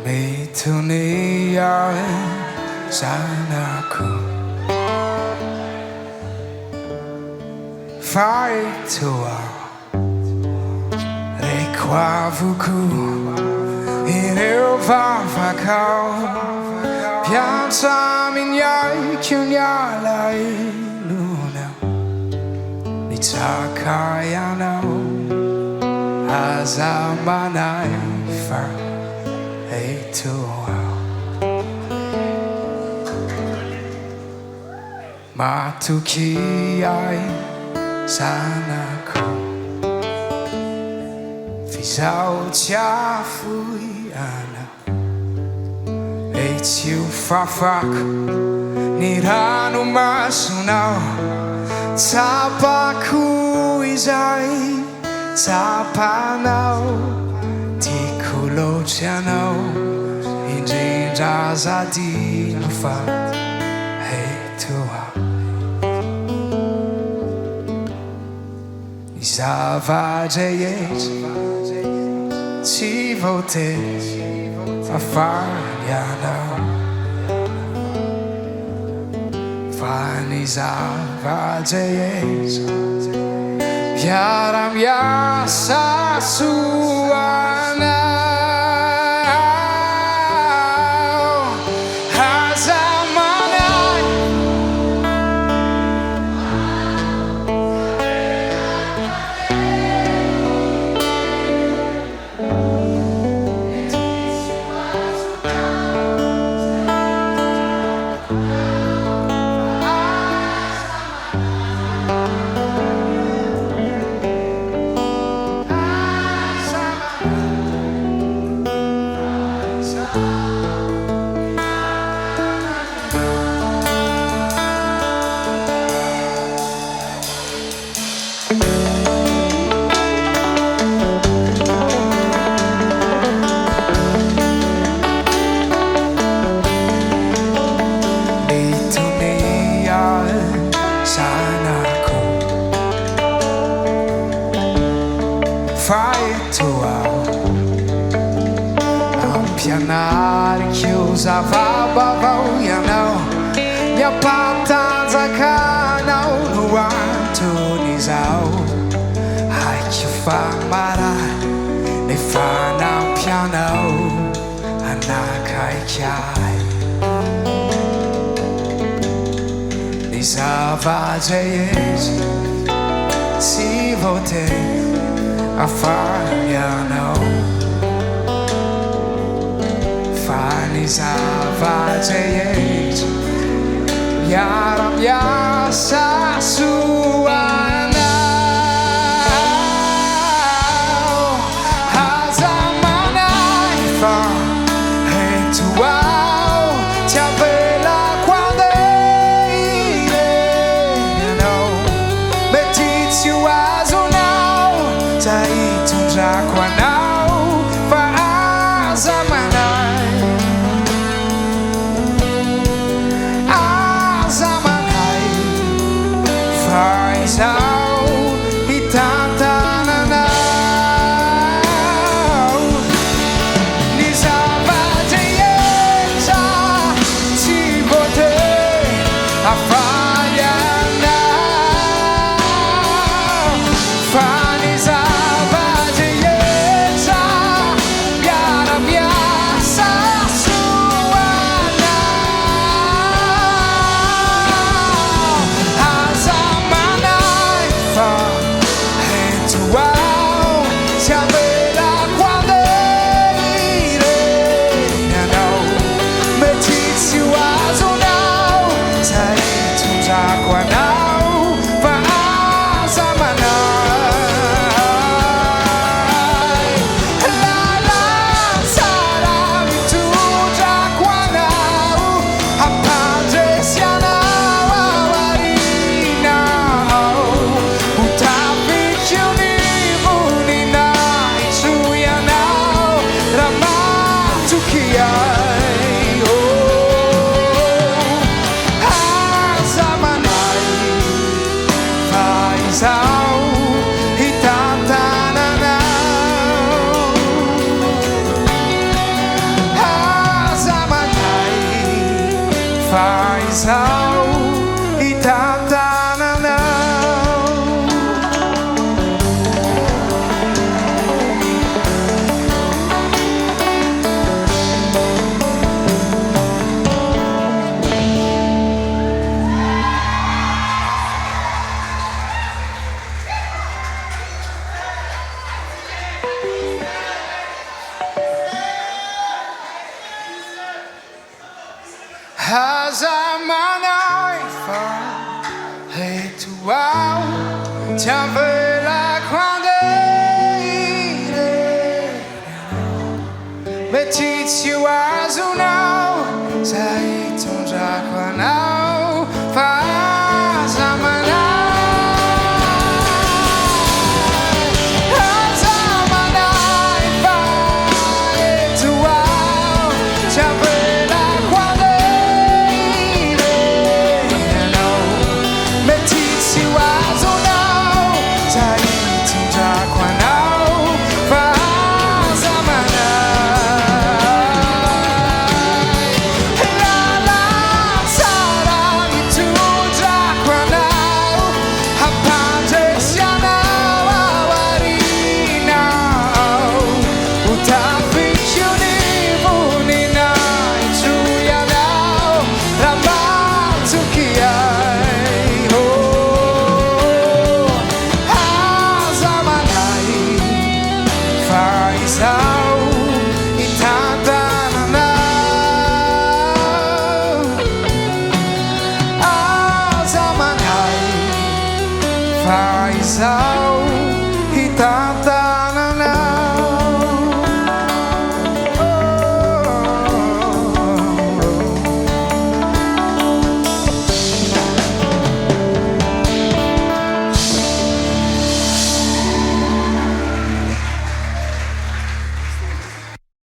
Mitonia sanaku Faitoa Rekwavuku Irevavakau Piazza minyai kunyalai luna Nitakayano Azamanai Faitoa Matukiai sanaku Fisau tiafuiana Eitiu fafaku Niranu masunau Tapaku izai Tapanau Tikulo tianau Indinda zadi lufa Heitua Zavadeyet Tivote Fafariana Fani Zavadeyet Yaram Yasasuana Faitoa Ampianari chiusa vabavau yanau Mia patanza canau no antonizau Ai que famarai Ne fanam pianau Anakai chiai Nisavajayes Si votei Afariano Fani Zavadeyet Yaram Yasasuana Hazamanai Fa Heituau Tiavela quando ireno Betizio azunau Taitu Jaquanau Faazamanai Azamanai Faisau Itantananau Nizavadeyeta Tivote Afariana Faniza ao I tantananao Hazamanay fa ritual Tiavela quando Betitio azunau Zaiton jaquanau Fazamanay Hazamanay fa ritual Tiavela quando faz ao